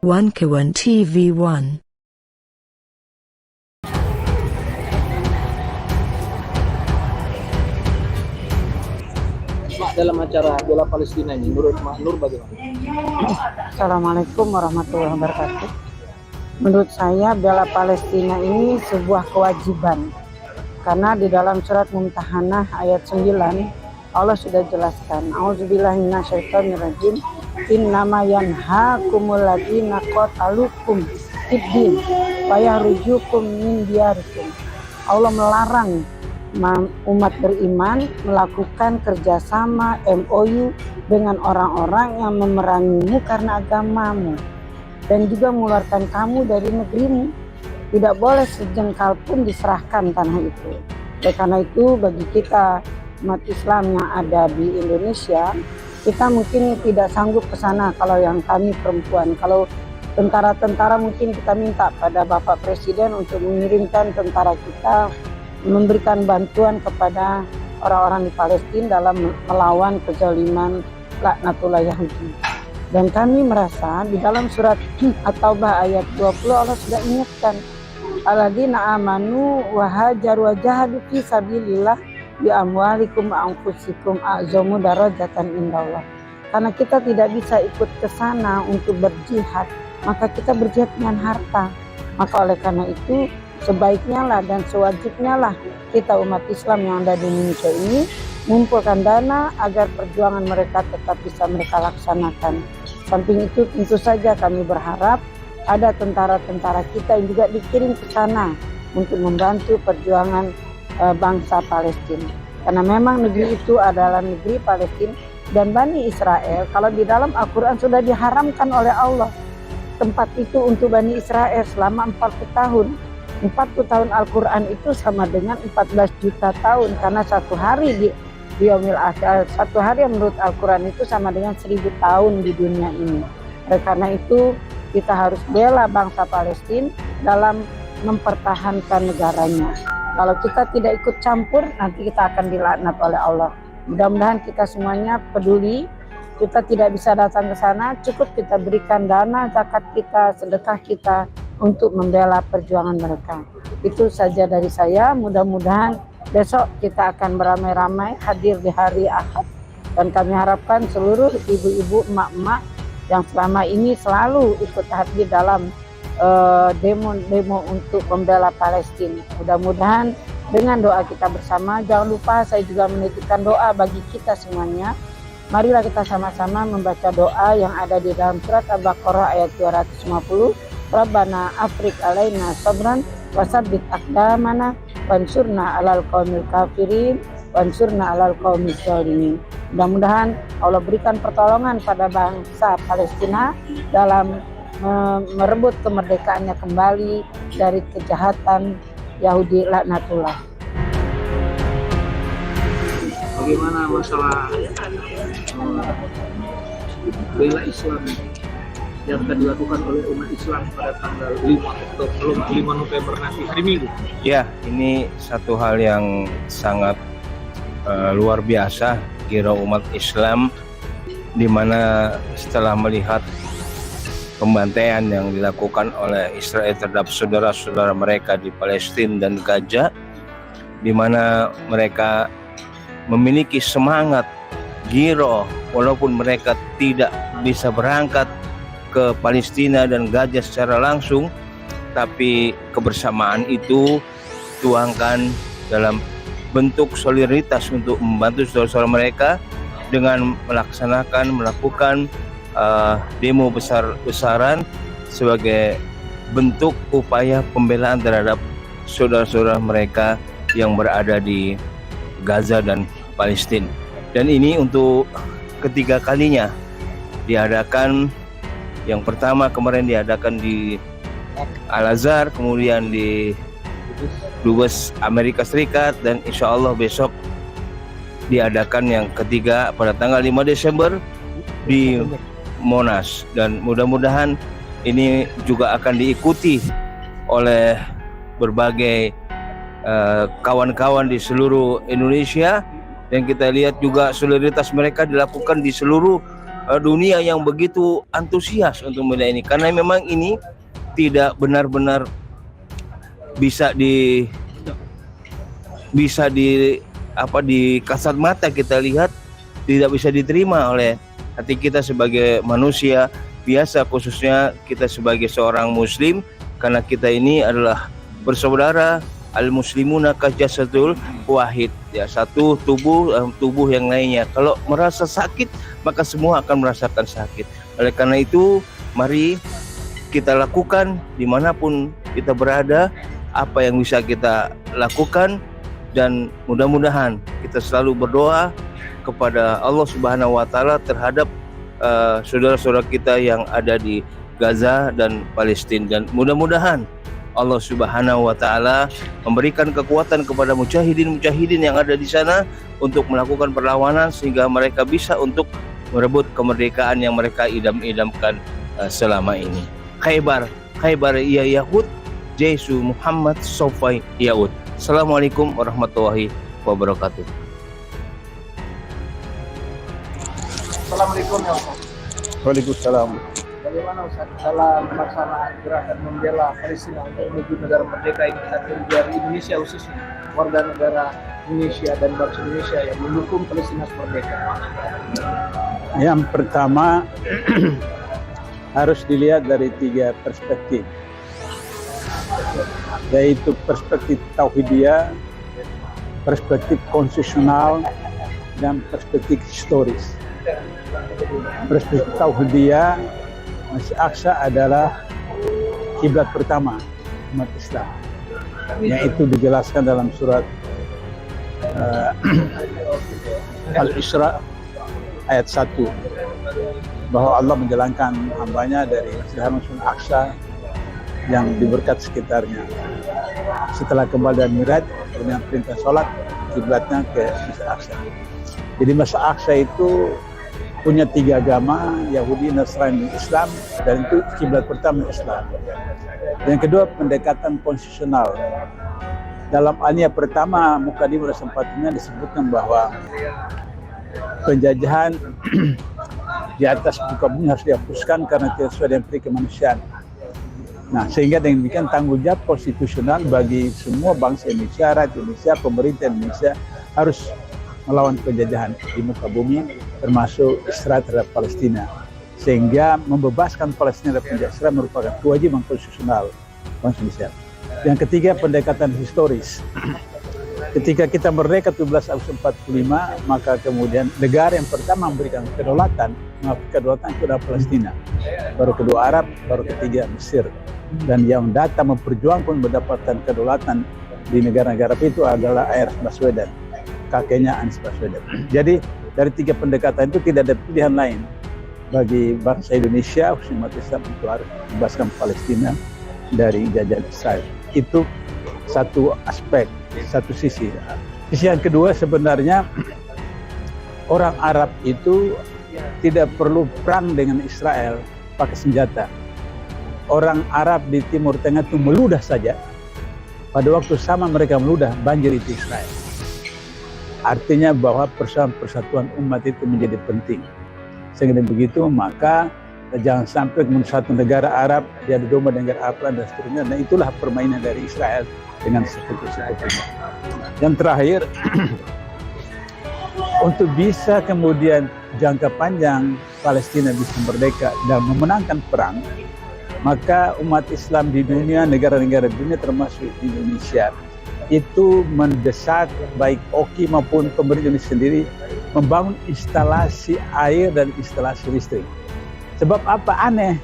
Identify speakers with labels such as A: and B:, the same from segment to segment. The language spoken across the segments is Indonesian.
A: Wankawan TV1.
B: Mak, dalam acara bela Palestina ini, menurut Mak Nur bagaimana?
C: Assalamualaikum warahmatullahi wabarakatuh. Menurut saya bela Palestina ini sebuah kewajiban. Karena di dalam surat Mumtahanah ayat 9 Allah sudah jelaskan, A'udzubillahi minasyaitonirrajim, innama yanhaakumul ladzina qatalukum fid-din wa yakhrujukum min diyarikum. Allah melarang umat beriman melakukan kerjasama MOU dengan orang-orang yang memerangimu karena agamamu dan juga mengeluarkan kamu dari negerimu. Tidak boleh sejengkal pun diserahkan tanah itu. Oleh karena itu bagi kita umat Islam yang ada di Indonesia, kita mungkin tidak sanggup ke sana kalau yang kami perempuan. Kalau tentara-tentara mungkin kita minta pada Bapak Presiden untuk mengirimkan tentara kita memberikan bantuan kepada orang-orang di Palestina dalam melawan kezaliman laknatullah Yahudi. Dan kami merasa di dalam surat At-Taubah ayat 20 Allah sudah ingatkan, alladzina amanu wa hajaru wa jahadu fi sabilillah bi amwalikum wa anfusikum a'zamu darajatan indallah. Karena kita tidak bisa ikut ke sana untuk berjihad, maka kita berjihad dengan harta. Maka oleh karena itu sebaiknya lah dan sewajibnya lah kita umat Islam yang ada di Indonesia ini mengumpulkan dana agar perjuangan mereka tetap bisa mereka laksanakan. Samping itu tentu saja kami berharap ada tentara-tentara kita yang juga dikirim ke sana untuk membantu perjuangan bangsa Palestina. Karena memang negeri itu adalah negeri Palestina dan Bani Israel. Kalau di dalam Al-Quran sudah diharamkan oleh Allah tempat itu untuk Bani Israel selama 40 tahun. 40 tahun Al-Quran itu sama dengan 14 juta tahun, karena satu hari di Yaumil Akhir, satu hari yang menurut Al-Quran itu sama dengan 1000 tahun di dunia ini. Oleh karena itu kita harus bela bangsa Palestina dalam mempertahankan negaranya. Kalau kita tidak ikut campur, nanti kita akan dilaknat oleh Allah. Mudah-mudahan kita semuanya peduli. Kita tidak bisa datang ke sana, cukup kita berikan dana, zakat kita, sedekah kita untuk membela perjuangan mereka. Itu saja dari saya. Mudah-mudahan besok kita akan beramai-ramai hadir di hari Ahad. Dan kami harapkan seluruh ibu-ibu, emak-emak yang selama ini selalu ikut hadir dalam demo untuk membela Palestina. Mudah-mudahan dengan doa kita bersama, jangan lupa saya juga menitipkan doa bagi kita semuanya. Marilah kita sama-sama membaca doa yang ada di dalam surat Al-Baqarah ayat 250. Rabbana afrik alaina sabran wasabbit aqdamana wansurna alal qaumil kafirin wansurna alal qaumiz zalimin. Mudah-mudahan Allah berikan pertolongan pada bangsa Palestina dalam merebut kemerdekaannya kembali dari kejahatan Yahudi laknatullah.
B: Bagaimana masalah bela Islam yang akan dilakukan oleh umat Islam pada tanggal 5 November nanti, hari Minggu?
D: Ya, ini satu hal yang sangat luar biasa kira umat Islam, di mana setelah melihat pembantaian yang dilakukan oleh Israel terhadap saudara-saudara mereka di Palestina dan Gaza, di mana mereka memiliki semangat giro walaupun mereka tidak bisa berangkat ke Palestina dan Gaza secara langsung, tapi kebersamaan itu tuangkan dalam bentuk solidaritas untuk membantu saudara-saudara mereka dengan melakukan demo besar-besaran sebagai bentuk upaya pembelaan terhadap saudara-saudara mereka yang berada di Gaza dan Palestina. Dan ini untuk ketiga kalinya diadakan. Yang pertama kemarin diadakan di Al-Azhar, kemudian di Dubes Amerika Serikat, dan insya Allah besok diadakan yang ketiga pada tanggal 5 Desember di Monas. Dan mudah-mudahan ini juga akan diikuti oleh berbagai kawan-kawan di seluruh Indonesia, dan kita lihat juga solidaritas mereka dilakukan di seluruh dunia yang begitu antusias untuk melihat ini, karena memang ini tidak benar-benar bisa di kasat mata kita lihat, tidak bisa diterima oleh hati kita sebagai manusia biasa, khususnya kita sebagai seorang muslim, karena kita ini adalah bersaudara, al-muslimuna kajasadul wahid, ya, satu tubuh yang lainnya. Kalau merasa sakit, maka semua akan merasakan sakit. Oleh karena itu, mari kita lakukan dimanapun kita berada, apa yang bisa kita lakukan, dan mudah-mudahan kita selalu berdoa kepada Allah Subhanahu wa Ta'ala terhadap saudara-saudara kita yang ada di Gaza dan Palestina, dan mudah-mudahan Allah Subhanahu wa Ta'ala memberikan kekuatan kepada mujahidin yang ada di sana untuk melakukan perlawanan sehingga mereka bisa untuk merebut kemerdekaan yang mereka idam-idamkan selama ini. Khaybar ya Yahud, Jesu Muhammad Sofai Yahud. Assalamualaikum warahmatullahi wabarakatuh.
B: Assalamualaikum ya Ustaz.
E: Waalaikumsalam.
B: Bagaimana Ustaz dalam pelaksanaan gerakan membela Palestina untuk menuju negara merdeka ini dari Indonesia, khususnya warga negara Indonesia dan bangsa Indonesia yang mendukung Palestina merdeka?
E: Yang pertama harus dilihat dari 3 perspektif, yaitu perspektif tauhidiyah, perspektif konstitusional, dan perspektif historis. Perspektif tauhidiyah, Masjid Aqsa adalah kiblat pertama umat Islam, yaitu dijelaskan dalam surat Al-Isra ayat 1, bahwa Allah menjalankan hambanya dari Masjid Aqsa yang diberkat sekitarnya. Setelah kembali dari Mi'raj, dengan perintah sholat, kiblatnya ke Masjid Aqsa. Jadi Masjid Aqsa itu punya 3 agama, Yahudi, Nasrani, Islam, dan itu kiblat pertama Islam. Yang kedua, pendekatan konstitusional. Dalam aliyah pertama, Mukadimah dan Sempatnya disebutkan bahwa penjajahan di atas muka bumi harus dihapuskan karena tidak sesuai dengan peri kemanusiaan. Nah, sehingga dengan demikian tanggung jawab konstitusional bagi semua bangsa Indonesia, rakyat Indonesia, pemerintah Indonesia harus melawan penjajahan di muka bumi, termasuk Israel terhadap Palestina, sehingga membebaskan Palestina dari penjajah Israel merupakan kewajiban konstitusional bangsa Indonesia. Yang ketiga, pendekatan historis. Ketika kita merdeka 17 Agustus 45, maka kemudian negara yang pertama memberikan kedaulatan itu adalah Palestina, baru kedua Arab, baru ketiga Mesir, dan yang datang memperjuangkan mendapatkan kedaulatan di negara-negara itu adalah A.R. Baswedan, kakeknya Anies Baswedan. Jadi dari 3 pendekatan itu tidak ada pilihan lain bagi bangsa Indonesia, khususnya umat Islam, untuk harus membebaskan Palestina dari jajahan Israel. Itu satu aspek, satu sisi. Sisi yang kedua, sebenarnya orang Arab itu tidak perlu perang dengan Israel pakai senjata. Orang Arab di Timur Tengah itu meludah saja. Pada waktu sama mereka meludah, banjir itu Israel. Artinya bahwa persatuan umat itu menjadi penting. Sehingga begitu, maka jangan sampai satu negara Arab diadu domba dengan negara Arab dan seterusnya. Nah, itulah permainan dari Israel dengan sekutu-sekutunya. Yang terakhir, untuk bisa kemudian jangka panjang Palestina bisa merdeka dan memenangkan perang, maka umat Islam di dunia, negara-negara dunia termasuk Indonesia, itu mendesak baik OKI maupun pemerintah sendiri membangun instalasi air dan instalasi listrik. Sebab apa? Aneh,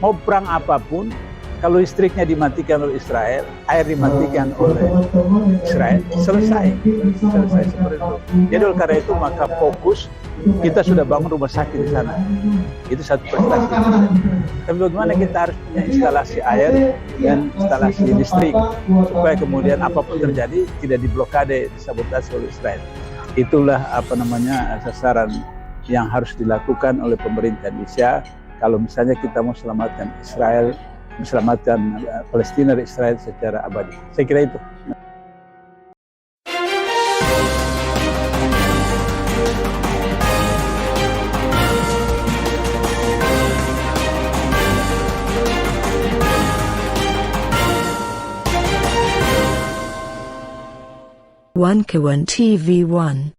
E: mau perang apapun, kalau listriknya dimatikan oleh Israel, air dimatikan oleh Israel, selesai seperti itu. Jadi oleh karena itu maka fokus, kita sudah bangun rumah sakit di sana, itu satu prestasi. Tapi bagaimana kita harus punya instalasi air dan instalasi listrik supaya kemudian apapun terjadi tidak diblokade, disabotase oleh Israel. Itulah sasaran yang harus dilakukan oleh pemerintah Indonesia kalau misalnya kita mau selamatkan Israel, selamatkan Palestina dari Israel secara abadi. Saya kira itu.
A: One Kawan TV 1.